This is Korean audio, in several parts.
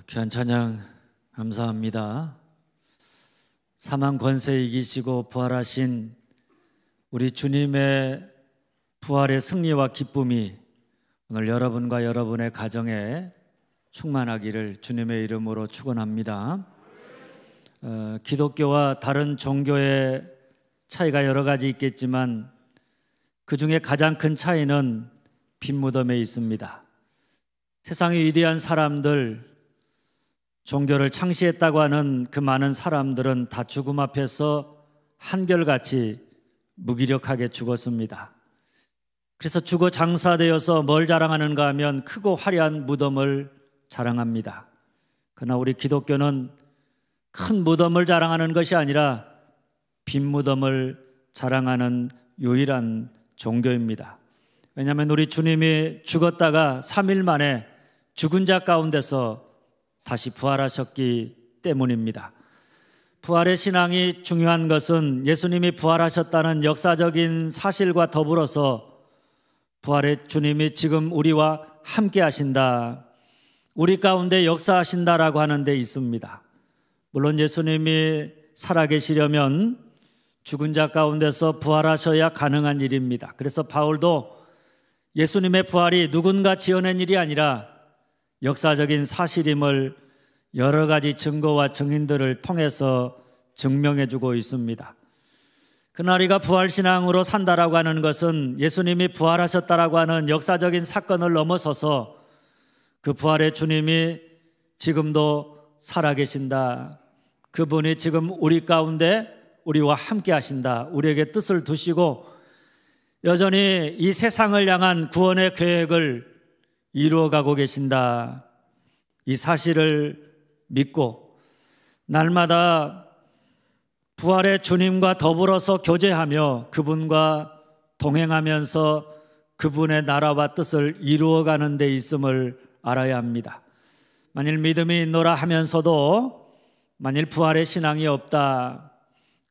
귀한 찬양 감사합니다. 사망 권세 이기시고 부활하신 우리 주님의 부활의 승리와 기쁨이 오늘 여러분과 여러분의 가정에 충만하기를 주님의 이름으로 축원합니다. 기독교와 다른 종교의 차이가 여러 가지 있겠지만 그 중에 가장 큰 차이는 빈무덤에 있습니다. 세상의 위대한 사람들, 종교를 창시했다고 하는 그 많은 사람들은 다 죽음 앞에서 한결같이 무기력하게 죽었습니다. 그래서 죽어 장사되어서 뭘 자랑하는가 하면 크고 화려한 무덤을 자랑합니다. 그러나 우리 기독교는 큰 무덤을 자랑하는 것이 아니라 빈 무덤을 자랑하는 유일한 종교입니다. 왜냐하면 우리 주님이 죽었다가 3일 만에 죽은 자 가운데서 다시 부활하셨기 때문입니다. 부활의 신앙이 중요한 것은 예수님이 부활하셨다는 역사적인 사실과 더불어서 부활의 주님이 지금 우리와 함께 하신다, 우리 가운데 역사하신다라고 하는 데 있습니다. 물론 예수님이 살아계시려면 죽은 자 가운데서 부활하셔야 가능한 일입니다. 그래서 바울도 예수님의 부활이 누군가 지어낸 일이 아니라 역사적인 사실임을 여러 가지 증거와 증인들을 통해서 증명해 주고 있습니다. 그날이가 부활신앙으로 산다라고 하는 것은 예수님이 부활하셨다라고 하는 역사적인 사건을 넘어서서 그 부활의 주님이 지금도 살아계신다, 그분이 지금 우리 가운데 우리와 함께 하신다, 우리에게 뜻을 두시고 여전히 이 세상을 향한 구원의 계획을 이루어가고 계신다, 이 사실을 믿고 날마다 부활의 주님과 더불어서 교제하며 그분과 동행하면서 그분의 나라와 뜻을 이루어가는 데 있음을 알아야 합니다. 만일 믿음이 있노라 하면서도 만일 부활의 신앙이 없다,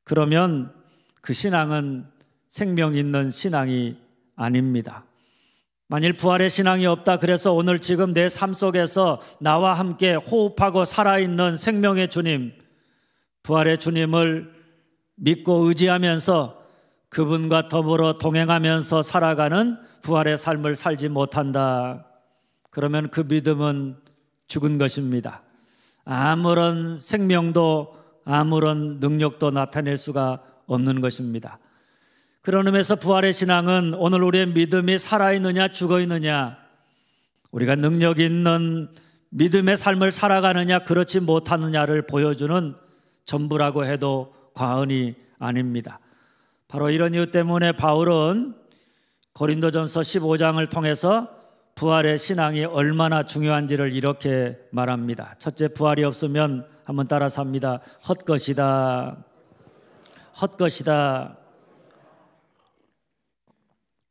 그러면 그 신앙은 생명 있는 신앙이 아닙니다. 만일 부활의 신앙이 없다, 그래서 오늘 지금 내 삶 속에서 나와 함께 호흡하고 살아있는 생명의 주님, 부활의 주님을 믿고 의지하면서 그분과 더불어 동행하면서 살아가는 부활의 삶을 살지 못한다, 그러면 그 믿음은 죽은 것입니다. 아무런 생명도 아무런 능력도 나타낼 수가 없는 것입니다. 그런 의미에서 부활의 신앙은 오늘 우리의 믿음이 살아있느냐 죽어있느냐, 우리가 능력 있는 믿음의 삶을 살아가느냐 그렇지 못하느냐를 보여주는 전부라고 해도 과언이 아닙니다. 바로 이런 이유 때문에 바울은 고린도전서 15장을 통해서 부활의 신앙이 얼마나 중요한지를 이렇게 말합니다. 첫째, 부활이 없으면 한번 따라서 합니다. 헛것이다, 헛것이다.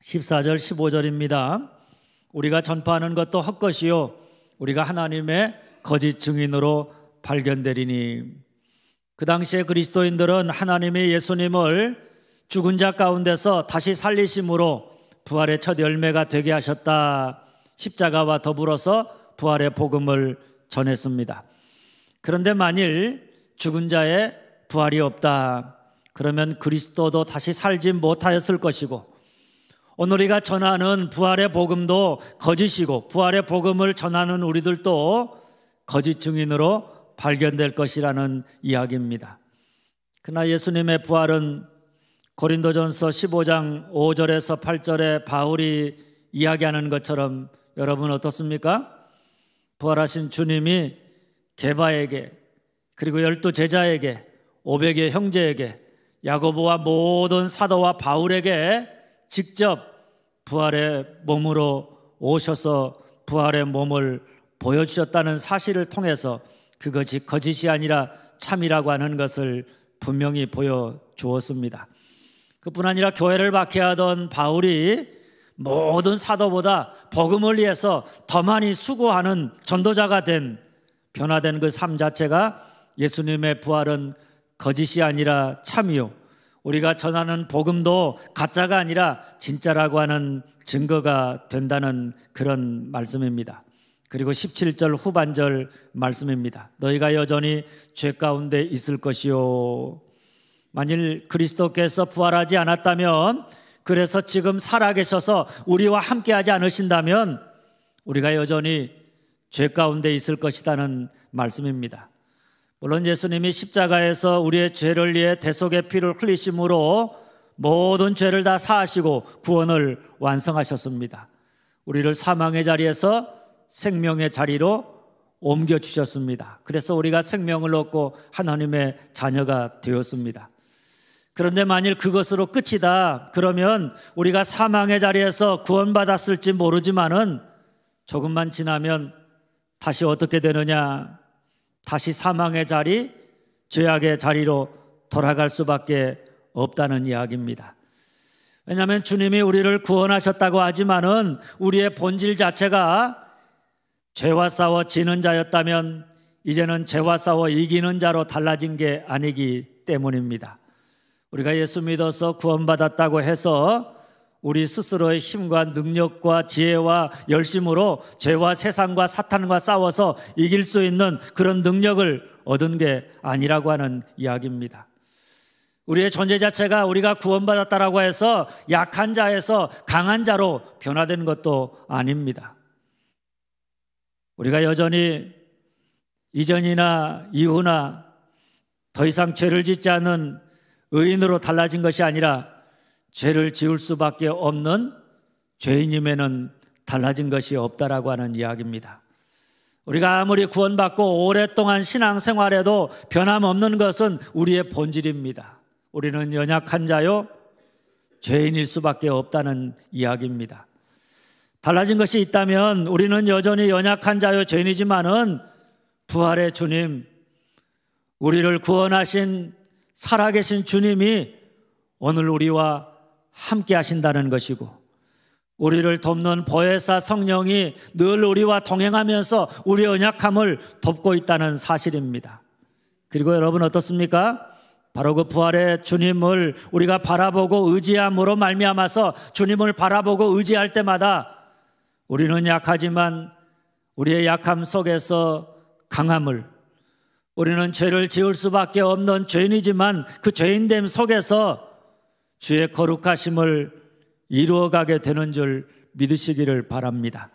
14절 15절입니다. 우리가 전파하는 것도 헛것이요 우리가 하나님의 거짓 증인으로 발견되리니. 그 당시에 그리스도인들은 하나님이 예수님을 죽은 자 가운데서 다시 살리심으로 부활의 첫 열매가 되게 하셨다, 십자가와 더불어서 부활의 복음을 전했습니다. 그런데 만일 죽은 자의 부활이 없다, 그러면 그리스도도 다시 살지 못하였을 것이고 오늘 우리가 전하는 부활의 복음도 거짓이고 부활의 복음을 전하는 우리들도 거짓 증인으로 발견될 것이라는 이야기입니다. 그러나 예수님의 부활은 고린도전서 15장 5절에서 8절에 바울이 이야기하는 것처럼 여러분 어떻습니까? 부활하신 주님이 게바에게, 그리고 12 제자에게, 500의 형제에게, 야고보와 모든 사도와 바울에게 직접 부활의 몸으로 오셔서 부활의 몸을 보여주셨다는 사실을 통해서 그것이 거짓이 아니라 참이라고 하는 것을 분명히 보여주었습니다. 그뿐 아니라 교회를 박해하던 바울이 모든 사도보다 복음을 위해서 더 많이 수고하는 전도자가 된, 변화된 그 삶 자체가 예수님의 부활은 거짓이 아니라 참이요, 우리가 전하는 복음도 가짜가 아니라 진짜라고 하는 증거가 된다는 그런 말씀입니다. 그리고 17절 후반절 말씀입니다. 너희가 여전히 죄 가운데 있을 것이요. 만일 그리스도께서 부활하지 않았다면, 그래서 지금 살아계셔서 우리와 함께하지 않으신다면 우리가 여전히 죄 가운데 있을 것이라는 말씀입니다. 물론 예수님이 십자가에서 우리의 죄를 위해 대속의 피를 흘리심으로 모든 죄를 다 사하시고 구원을 완성하셨습니다. 우리를 사망의 자리에서 생명의 자리로 옮겨주셨습니다. 그래서 우리가 생명을 얻고 하나님의 자녀가 되었습니다. 그런데 만일 그것으로 끝이다 그러면 우리가 사망의 자리에서 구원받았을지 모르지만은 조금만 지나면 다시 어떻게 되느냐? 다시 사망의 자리, 죄악의 자리로 돌아갈 수밖에 없다는 이야기입니다. 왜냐하면 주님이 우리를 구원하셨다고 하지만은 우리의 본질 자체가 죄와 싸워 지는 자였다면 이제는 죄와 싸워 이기는 자로 달라진 게 아니기 때문입니다. 우리가 예수 믿어서 구원받았다고 해서 우리 스스로의 힘과 능력과 지혜와 열심으로 죄와 세상과 사탄과 싸워서 이길 수 있는 그런 능력을 얻은 게 아니라고 하는 이야기입니다. 우리의 존재 자체가 우리가 구원받았다라고 해서 약한 자에서 강한 자로 변화된 것도 아닙니다. 우리가 여전히 이전이나 이후나 더 이상 죄를 짓지 않는 의인으로 달라진 것이 아니라 죄를 지을 수밖에 없는 죄인임에는 달라진 것이 없다라고 하는 이야기입니다. 우리가 아무리 구원받고 오랫동안 신앙생활에도 변함없는 것은 우리의 본질입니다. 우리는 연약한 자요 죄인일 수밖에 없다는 이야기입니다. 달라진 것이 있다면 우리는 여전히 연약한 자요 죄인이지만은 부활의 주님, 우리를 구원하신 살아계신 주님이 오늘 우리와 함께 하신다는 것이고, 우리를 돕는 보혜사 성령이 늘 우리와 동행하면서 우리의 연약함을 돕고 있다는 사실입니다. 그리고 여러분 어떻습니까? 바로 그 부활의 주님을 우리가 바라보고 의지함으로 말미암아서 주님을 바라보고 의지할 때마다 우리는 약하지만 우리의 약함 속에서 강함을, 우리는 죄를 지을 수밖에 없는 죄인이지만 그 죄인됨 속에서 주의 거룩하심을 이루어가게 되는 줄 믿으시기를 바랍니다.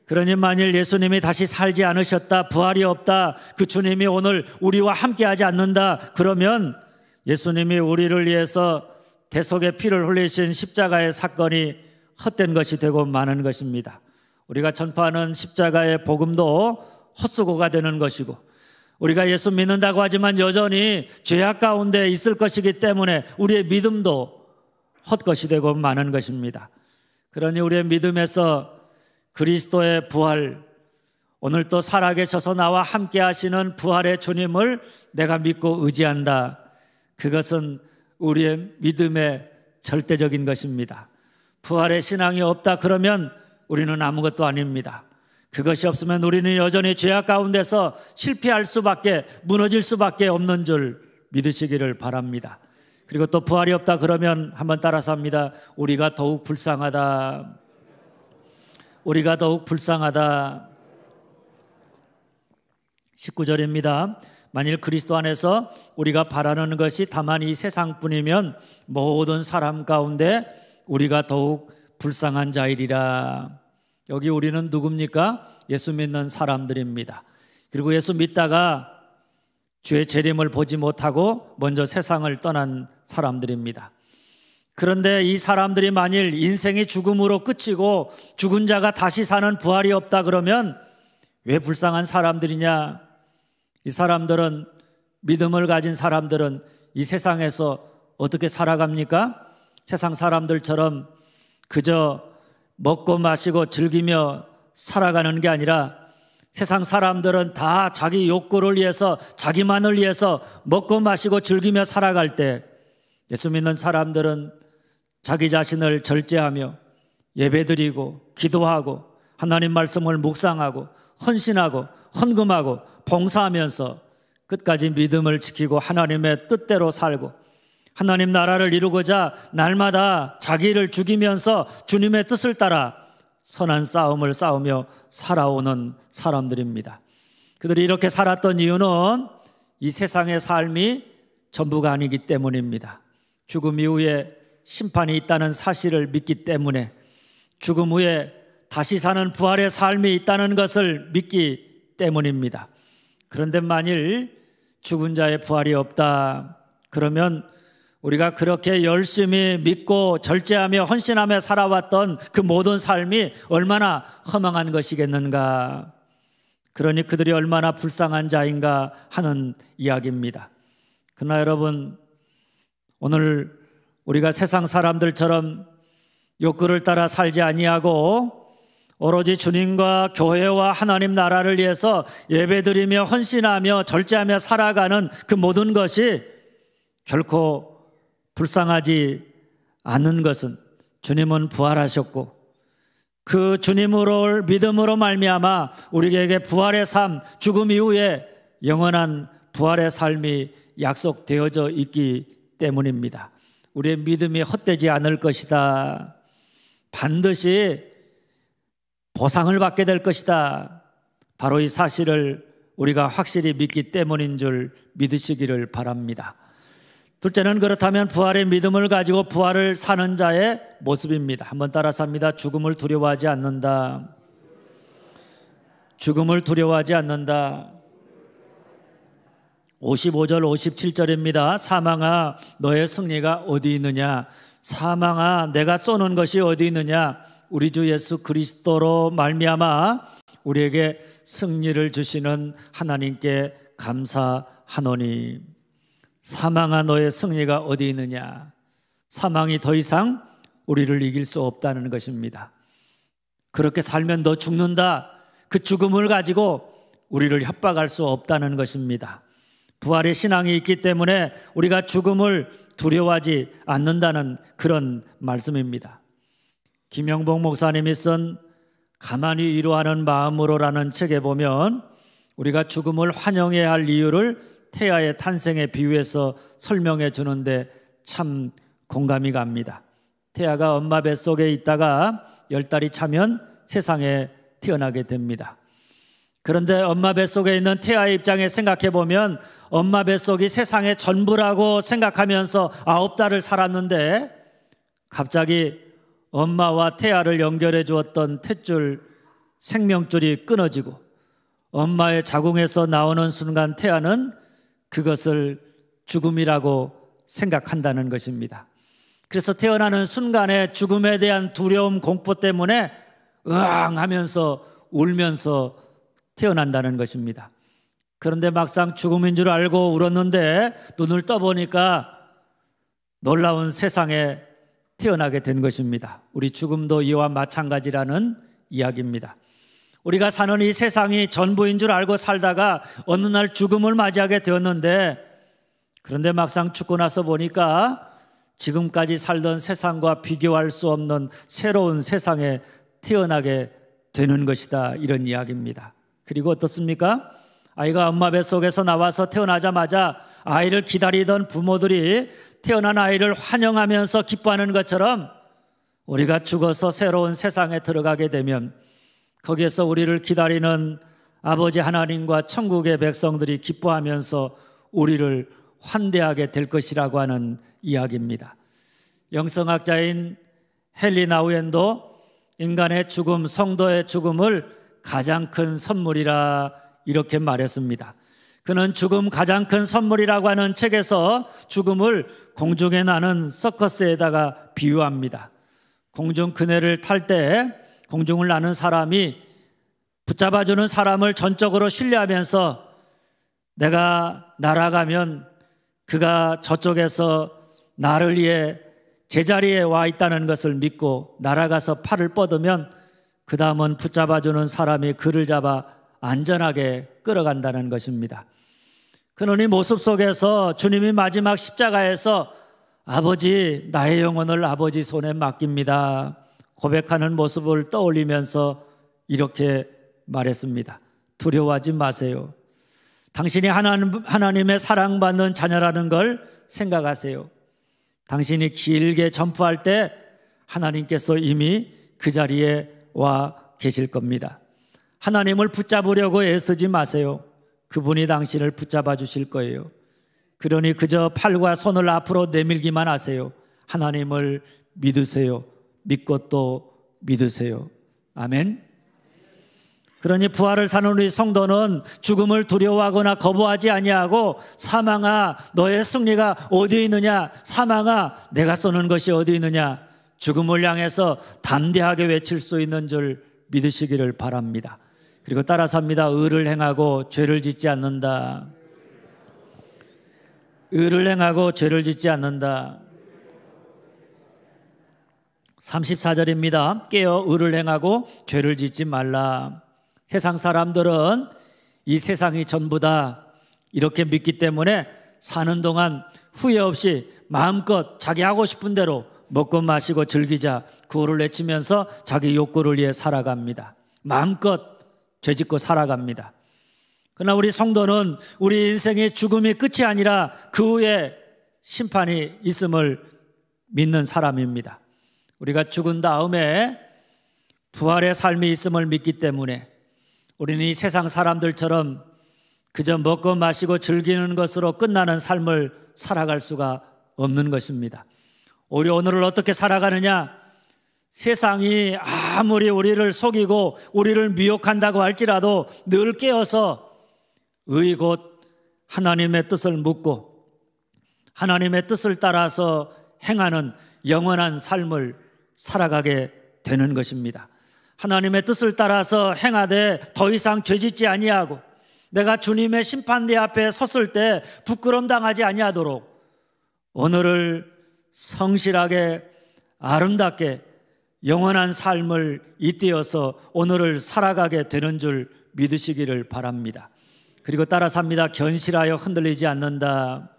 그러니 만일 예수님이 다시 살지 않으셨다, 부활이 없다, 그 주님이 오늘 우리와 함께하지 않는다 그러면 예수님이 우리를 위해서 대속의 피를 흘리신 십자가의 사건이 헛된 것이 되고 마는 것입니다. 우리가 전파하는 십자가의 복음도 헛수고가 되는 것이고, 우리가 예수 믿는다고 하지만 여전히 죄악 가운데 있을 것이기 때문에 우리의 믿음도 헛것이 되고 마는 것입니다. 그러니 우리의 믿음에서 그리스도의 부활, 오늘 또 살아계셔서 나와 함께 하시는 부활의 주님을 내가 믿고 의지한다. 그것은 우리의 믿음의 절대적인 것입니다. 부활의 신앙이 없다 그러면 우리는 아무것도 아닙니다. 그것이 없으면 우리는 여전히 죄악 가운데서 실패할 수밖에, 무너질 수밖에 없는 줄 믿으시기를 바랍니다. 그리고 또 부활이 없다 그러면 한번 따라서 합니다. 우리가 더욱 불쌍하다. 우리가 더욱 불쌍하다. 19절입니다. 만일 그리스도 안에서 우리가 바라는 것이 다만 이 세상뿐이면 모든 사람 가운데 우리가 더욱 불쌍한 자이리라. 여기 우리는 누굽니까? 예수 믿는 사람들입니다. 그리고 예수 믿다가 주의 재림을 보지 못하고 먼저 세상을 떠난 사람들입니다. 그런데 이 사람들이 만일 인생이 죽음으로 끝이고 죽은 자가 다시 사는 부활이 없다 그러면 왜 불쌍한 사람들이냐? 이 사람들은, 믿음을 가진 사람들은 이 세상에서 어떻게 살아갑니까? 세상 사람들처럼 그저 먹고 마시고 즐기며 살아가는 게 아니라 세상 사람들은 다 자기 욕구를 위해서, 자기만을 위해서 먹고 마시고 즐기며 살아갈 때 예수 믿는 사람들은 자기 자신을 절제하며 예배드리고 기도하고 하나님 말씀을 묵상하고 헌신하고 헌금하고 봉사하면서 끝까지 믿음을 지키고 하나님의 뜻대로 살고 하나님 나라를 이루고자 날마다 자기를 죽이면서 주님의 뜻을 따라 선한 싸움을 싸우며 살아오는 사람들입니다. 그들이 이렇게 살았던 이유는 이 세상의 삶이 전부가 아니기 때문입니다. 죽음 이후에 심판이 있다는 사실을 믿기 때문에, 죽음 후에 다시 사는 부활의 삶이 있다는 것을 믿기 때문입니다. 그런데 만일 죽은 자의 부활이 없다 그러면 우리가 그렇게 열심히 믿고 절제하며 헌신하며 살아왔던 그 모든 삶이 얼마나 허망한 것이겠는가. 그러니 그들이 얼마나 불쌍한 자인가 하는 이야기입니다. 그러나 여러분, 오늘 우리가 세상 사람들처럼 욕구를 따라 살지 아니하고 오로지 주님과 교회와 하나님 나라를 위해서 예배드리며 헌신하며 절제하며 살아가는 그 모든 것이 결코 불쌍하지 않는 것은, 주님은 부활하셨고 그 주님으로 믿음으로 말미암아 우리에게 부활의 삶, 죽음 이후에 영원한 부활의 삶이 약속되어져 있기 때문입니다. 우리의 믿음이 헛되지 않을 것이다. 반드시 보상을 받게 될 것이다. 바로 이 사실을 우리가 확실히 믿기 때문인 줄 믿으시기를 바랍니다. 둘째는 그렇다면 부활의 믿음을 가지고 부활을 사는 자의 모습입니다. 한번 따라서 합니다. 죽음을 두려워하지 않는다. 죽음을 두려워하지 않는다. 55절 57절입니다. 사망아 너의 승리가 어디 있느냐. 사망아 내가 쏘는 것이 어디 있느냐. 우리 주 예수 그리스도로 말미암아 우리에게 승리를 주시는 하나님께 감사하노니. 사망아 너의 승리가 어디 있느냐. 사망이 더 이상 우리를 이길 수 없다는 것입니다. 그렇게 살면 너 죽는다. 그 죽음을 가지고 우리를 협박할 수 없다는 것입니다. 부활의 신앙이 있기 때문에 우리가 죽음을 두려워하지 않는다는 그런 말씀입니다. 김영복 목사님이 쓴 가만히 위로하는 마음으로라는 책에 보면 우리가 죽음을 환영해야 할 이유를 태아의 탄생에 비유해서 설명해 주는데 참 공감이 갑니다. 태아가 엄마 뱃속에 있다가 10달이 차면 세상에 태어나게 됩니다. 그런데 엄마 뱃속에 있는 태아의 입장에 생각해 보면 엄마 뱃속이 세상의 전부라고 생각하면서 9달을 살았는데 갑자기 엄마와 태아를 연결해 주었던 탯줄, 생명줄이 끊어지고 엄마의 자궁에서 나오는 순간 태아는 그것을 죽음이라고 생각한다는 것입니다. 그래서 태어나는 순간에 죽음에 대한 두려움, 공포 때문에 으앙 하면서 울면서 태어난다는 것입니다. 그런데 막상 죽음인 줄 알고 울었는데 눈을 떠보니까 놀라운 세상에 태어나게 된 것입니다. 우리 죽음도 이와 마찬가지라는 이야기입니다. 우리가 사는 이 세상이 전부인 줄 알고 살다가 어느 날 죽음을 맞이하게 되었는데, 그런데 막상 죽고 나서 보니까 지금까지 살던 세상과 비교할 수 없는 새로운 세상에 태어나게 되는 것이다, 이런 이야기입니다. 그리고 어떻습니까? 아이가 엄마 뱃속에서 나와서 태어나자마자 아이를 기다리던 부모들이 태어난 아이를 환영하면서 기뻐하는 것처럼 우리가 죽어서 새로운 세상에 들어가게 되면 거기에서 우리를 기다리는 아버지 하나님과 천국의 백성들이 기뻐하면서 우리를 환대하게 될 것이라고 하는 이야기입니다. 영성학자인 헨리 나우엔도 인간의 죽음, 성도의 죽음을 가장 큰 선물이라 이렇게 말했습니다. 그는 죽음 가장 큰 선물이라고 하는 책에서 죽음을 공중에 나는 서커스에다가 비유합니다. 공중 그네를 탈 때 공중을 나는 사람이 붙잡아주는 사람을 전적으로 신뢰하면서 내가 날아가면 그가 저쪽에서 나를 위해 제자리에 와 있다는 것을 믿고 날아가서 팔을 뻗으면 그 다음은 붙잡아주는 사람이 그를 잡아 안전하게 끌어간다는 것입니다. 그는 이 모습 속에서 주님이 마지막 십자가에서 아버지, 나의 영혼을 아버지 손에 맡깁니다 고백하는 모습을 떠올리면서 이렇게 말했습니다. 두려워하지 마세요. 당신이 하나님의 사랑받는 자녀라는 걸 생각하세요. 당신이 길게 점프할 때 하나님께서 이미 그 자리에 와 계실 겁니다. 하나님을 붙잡으려고 애쓰지 마세요. 그분이 당신을 붙잡아 주실 거예요. 그러니 그저 팔과 손을 앞으로 내밀기만 하세요. 하나님을 믿으세요. 믿고 또 믿으세요. 아멘. 그러니 부활을 사는 우리 성도는 죽음을 두려워하거나 거부하지 아니하고 사망아 너의 승리가 어디 있느냐, 사망아 내가 쏘는 것이 어디 있느냐, 죽음을 향해서 담대하게 외칠 수 있는 줄 믿으시기를 바랍니다. 그리고 따라서 합니다. 의를 행하고 죄를 짓지 않는다. 의를 행하고 죄를 짓지 않는다. 34절입니다. 깨어 의를 행하고 죄를 짓지 말라. 세상 사람들은 이 세상이 전부 다 이렇게 믿기 때문에 사는 동안 후회 없이 마음껏 자기 하고 싶은 대로 먹고 마시고 즐기자 구호를 외치면서 자기 욕구를 위해 살아갑니다. 마음껏 죄짓고 살아갑니다. 그러나 우리 성도는 우리 인생의 죽음이 끝이 아니라 그 후에 심판이 있음을 믿는 사람입니다. 우리가 죽은 다음에 부활의 삶이 있음을 믿기 때문에 우리는 이 세상 사람들처럼 그저 먹고 마시고 즐기는 것으로 끝나는 삶을 살아갈 수가 없는 것입니다. 우리 오늘을 어떻게 살아가느냐? 세상이 아무리 우리를 속이고 우리를 미혹한다고 할지라도 늘 깨어서 의 곧 하나님의 뜻을 묻고 하나님의 뜻을 따라서 행하는 영원한 삶을 살아가게 되는 것입니다. 하나님의 뜻을 따라서 행하되 더 이상 죄짓지 아니하고 내가 주님의 심판대 앞에 섰을 때 부끄럼 당하지 아니하도록 오늘을 성실하게 아름답게 영원한 삶을 잇대어서 오늘을 살아가게 되는 줄 믿으시기를 바랍니다. 그리고 따라서 합니다. 견실하여 흔들리지 않는다.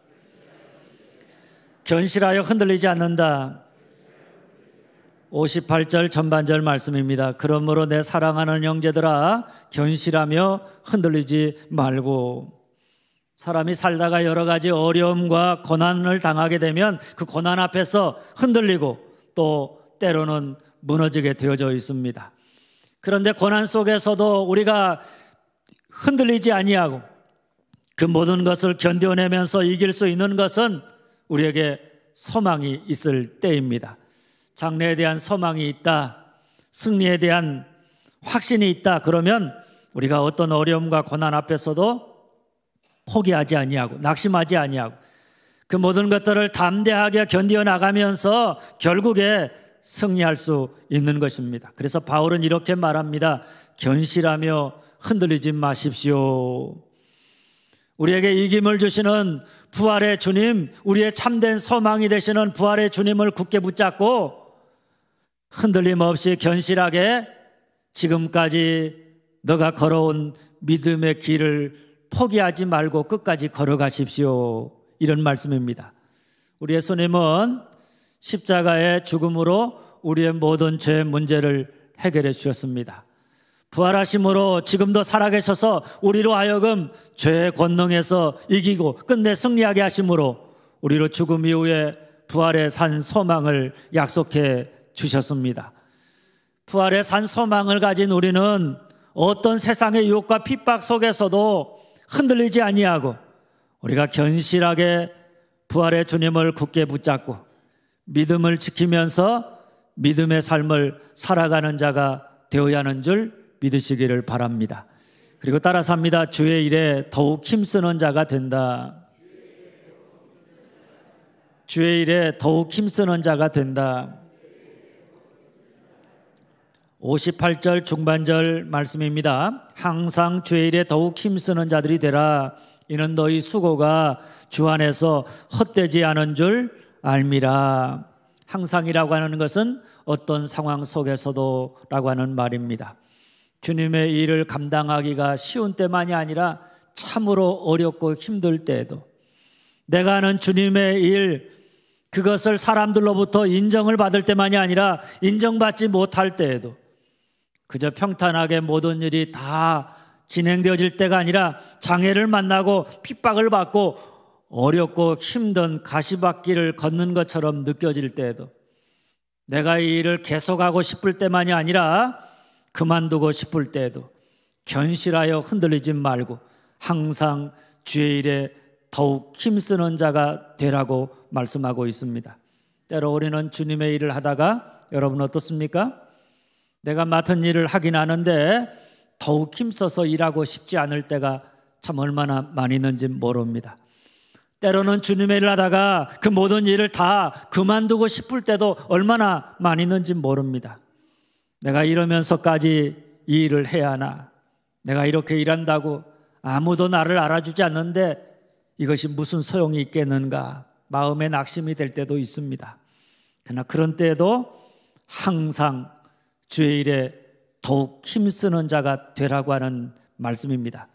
견실하여 흔들리지 않는다. 58절 전반절 말씀입니다. 그러므로 내 사랑하는 형제들아 견실하며 흔들리지 말고. 사람이 살다가 여러 가지 어려움과 고난을 당하게 되면 그 고난 앞에서 흔들리고 또 때로는 무너지게 되어져 있습니다. 그런데 고난 속에서도 우리가 흔들리지 아니하고 그 모든 것을 견뎌내면서 이길 수 있는 것은 우리에게 소망이 있을 때입니다. 장래에 대한 소망이 있다, 승리에 대한 확신이 있다. 그러면 우리가 어떤 어려움과 고난 앞에서도 포기하지 아니하고 낙심하지 아니하고 그 모든 것들을 담대하게 견디어 나가면서 결국에 승리할 수 있는 것입니다. 그래서 바울은 이렇게 말합니다. 견실하며 흔들리지 마십시오. 우리에게 이김을 주시는 부활의 주님, 우리의 참된 소망이 되시는 부활의 주님을 굳게 붙잡고 흔들림 없이 견실하게 지금까지 너가 걸어온 믿음의 길을 포기하지 말고 끝까지 걸어가십시오. 이런 말씀입니다. 우리 예수님은 십자가의 죽음으로 우리의 모든 죄 문제를 해결해 주셨습니다. 부활하심으로 지금도 살아계셔서 우리로 하여금 죄의 권능에서 이기고 끝내 승리하게 하심으로 우리로 죽음 이후에 부활의 산 소망을 약속해 주셨습니다. 부활의 산 소망을 가진 우리는 어떤 세상의 유혹과 핍박 속에서도 흔들리지 아니하고 우리가 견실하게 부활의 주님을 굳게 붙잡고 믿음을 지키면서 믿음의 삶을 살아가는 자가 되어야 하는 줄 믿으시기를 바랍니다. 그리고 따라서 합니다. 주의 일에 더욱 힘쓰는 자가 된다. 주의 일에 더욱 힘쓰는 자가 된다. 58절 중반절 말씀입니다. 항상 주의 일에 더욱 힘쓰는 자들이 되라. 이는 너희 수고가 주 안에서 헛되지 않은 줄 알미라. 항상이라고 하는 것은 어떤 상황 속에서도 라고 하는 말입니다. 주님의 일을 감당하기가 쉬운 때만이 아니라 참으로 어렵고 힘들 때에도 내가 하는 주님의 일, 그것을 사람들로부터 인정을 받을 때만이 아니라 인정받지 못할 때에도 그저 평탄하게 모든 일이 다 진행되어질 때가 아니라 장애를 만나고 핍박을 받고 어렵고 힘든 가시밭길을 걷는 것처럼 느껴질 때에도 내가 이 일을 계속하고 싶을 때만이 아니라 그만두고 싶을 때에도 견실하여 흔들리지 말고 항상 주의 일에 더욱 힘쓰는 자가 되라고 말씀하고 있습니다. 때로 우리는 주님의 일을 하다가 여러분 어떻습니까? 내가 맡은 일을 하긴 하는데 더욱 힘써서 일하고 싶지 않을 때가 참 얼마나 많이 있는지 모릅니다. 때로는 주님의 일을 하다가 그 모든 일을 다 그만두고 싶을 때도 얼마나 많이 있는지 모릅니다. 내가 이러면서까지 이 일을 해야 하나? 내가 이렇게 일한다고 아무도 나를 알아주지 않는데 이것이 무슨 소용이 있겠는가? 마음의 낙심이 될 때도 있습니다. 그러나 그런 때에도 항상 주의 일에 더욱 힘쓰는 자가 되라고 하는 말씀입니다.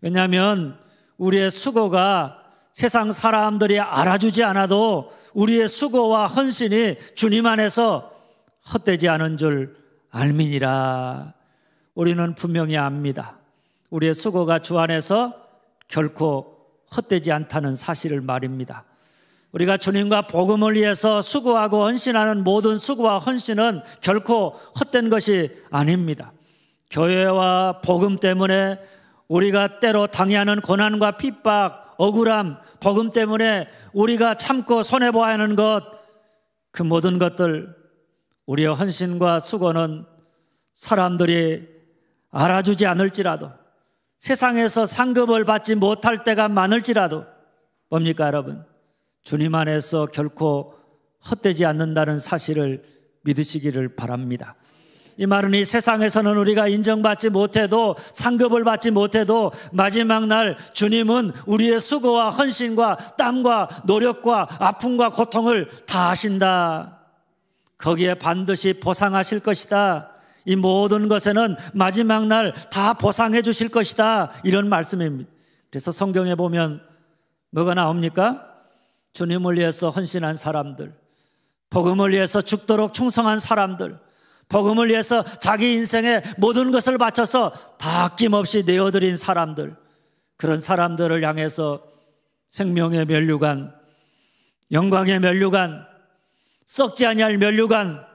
왜냐하면 우리의 수고가 세상 사람들이 알아주지 않아도 우리의 수고와 헌신이 주님 안에서 헛되지 않은 줄 알미니라. 우리는 분명히 압니다. 우리의 수고가 주 안에서 결코 헛되지 않다는 사실을 말입니다. 우리가 주님과 복음을 위해서 수고하고 헌신하는 모든 수고와 헌신은 결코 헛된 것이 아닙니다. 교회와 복음 때문에 우리가 때로 당해하는 고난과 핍박, 억울함, 복음 때문에 우리가 참고 손해보아야 하는 것, 그 모든 것들, 우리의 헌신과 수고는 사람들이 알아주지 않을지라도, 세상에서 상급을 받지 못할 때가 많을지라도 뭡니까 여러분? 주님 안에서 결코 헛되지 않는다는 사실을 믿으시기를 바랍니다. 이 말은 이 세상에서는 우리가 인정받지 못해도, 상급을 받지 못해도 마지막 날 주님은 우리의 수고와 헌신과 땀과 노력과 아픔과 고통을 다 하신다. 거기에 반드시 보상하실 것이다. 이 모든 것에는 마지막 날 다 보상해 주실 것이다. 이런 말씀입니다. 그래서 성경에 보면 뭐가 나옵니까? 주님을 위해서 헌신한 사람들, 복음을 위해서 죽도록 충성한 사람들, 복음을 위해서 자기 인생의 모든 것을 바쳐서 다 아낌없이 내어드린 사람들, 그런 사람들을 향해서 생명의 면류관, 영광의 면류관, 썩지 아니할 면류관,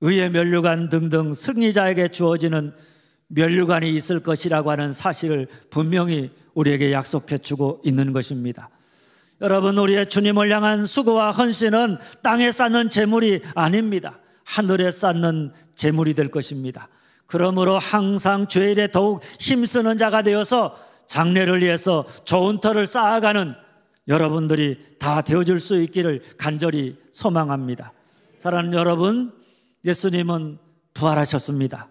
의의 면류관 등등 승리자에게 주어지는 면류관이 있을 것이라고 하는 사실을 분명히 우리에게 약속해 주고 있는 것입니다. 여러분, 우리의 주님을 향한 수고와 헌신은 땅에 쌓는 재물이 아닙니다. 하늘에 쌓는 재물이 될 것입니다. 그러므로 항상 주의 일에 더욱 힘쓰는 자가 되어서 장래를 위해서 좋은 터를 쌓아가는 여러분들이 다 되어줄 수 있기를 간절히 소망합니다. 사랑하는 여러분, 예수님은 부활하셨습니다.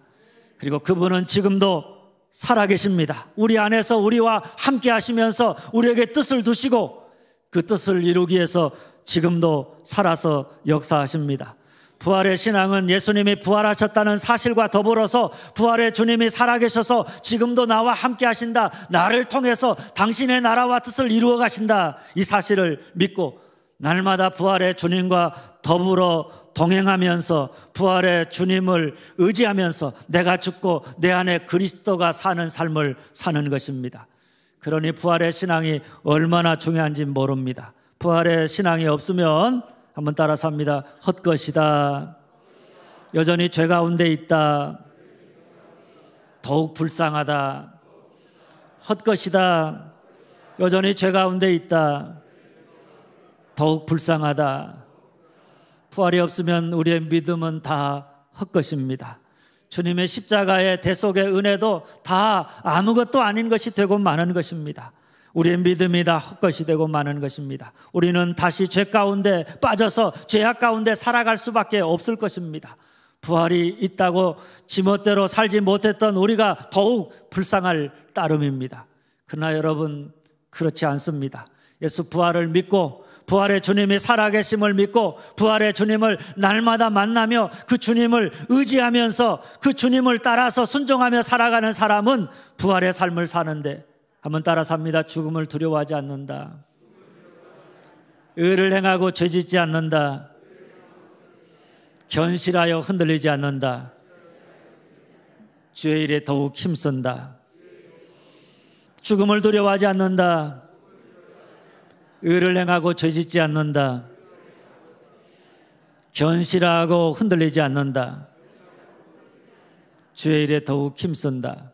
그리고 그분은 지금도 살아계십니다. 우리 안에서 우리와 함께 하시면서 우리에게 뜻을 두시고 그 뜻을 이루기 위해서 지금도 살아서 역사하십니다. 부활의 신앙은 예수님이 부활하셨다는 사실과 더불어서 부활의 주님이 살아계셔서 지금도 나와 함께 하신다, 나를 통해서 당신의 나라와 뜻을 이루어 가신다, 이 사실을 믿고 날마다 부활의 주님과 더불어 동행하면서 부활의 주님을 의지하면서 내가 죽고 내 안에 그리스도가 사는 삶을 사는 것입니다. 그러니 부활의 신앙이 얼마나 중요한지 모릅니다. 부활의 신앙이 없으면 한번 따라서 합니다. 헛것이다. 여전히 죄 가운데 있다. 더욱 불쌍하다. 헛것이다. 여전히 죄 가운데 있다. 더욱 불쌍하다. 부활이 없으면 우리의 믿음은 다 헛것입니다. 주님의 십자가의 대속의 은혜도 다 아무것도 아닌 것이 되고 마는 것입니다. 우리의 믿음이 다 헛것이 되고 마는 것입니다. 우리는 다시 죄 가운데 빠져서 죄악 가운데 살아갈 수밖에 없을 것입니다. 부활이 있다고 지멋대로 살지 못했던 우리가 더욱 불쌍할 따름입니다. 그러나 여러분, 그렇지 않습니다. 예수 부활을 믿고 부활의 주님이 살아계심을 믿고 부활의 주님을 날마다 만나며 그 주님을 의지하면서 그 주님을 따라서 순종하며 살아가는 사람은 부활의 삶을 사는데, 한번 따라서 합니다. 죽음을 두려워하지 않는다. 의를 행하고 죄짓지 않는다. 견실하여 흔들리지 않는다. 주의 일에 더욱 힘쓴다. 죽음을 두려워하지 않는다. 의를 행하고 죄짓지 않는다. 견실하고 흔들리지 않는다. 주의 일에 더욱 힘쓴다.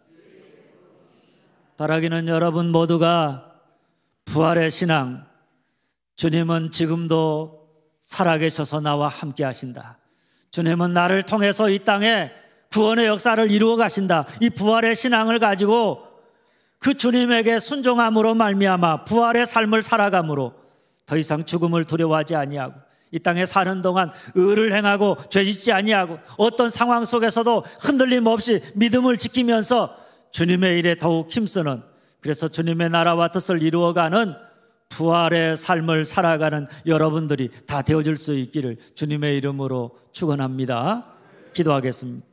바라기는 여러분 모두가 부활의 신앙, 주님은 지금도 살아계셔서 나와 함께 하신다. 주님은 나를 통해서 이 땅에 구원의 역사를 이루어 가신다. 이 부활의 신앙을 가지고 그 주님에게 순종함으로 말미암아 부활의 삶을 살아감으로 더 이상 죽음을 두려워하지 아니하고 이 땅에 사는 동안 의를 행하고 죄짓지 아니하고 어떤 상황 속에서도 흔들림 없이 믿음을 지키면서 주님의 일에 더욱 힘쓰는, 그래서 주님의 나라와 뜻을 이루어가는 부활의 삶을 살아가는 여러분들이 다 되어줄 수 있기를 주님의 이름으로 축원합니다. 기도하겠습니다.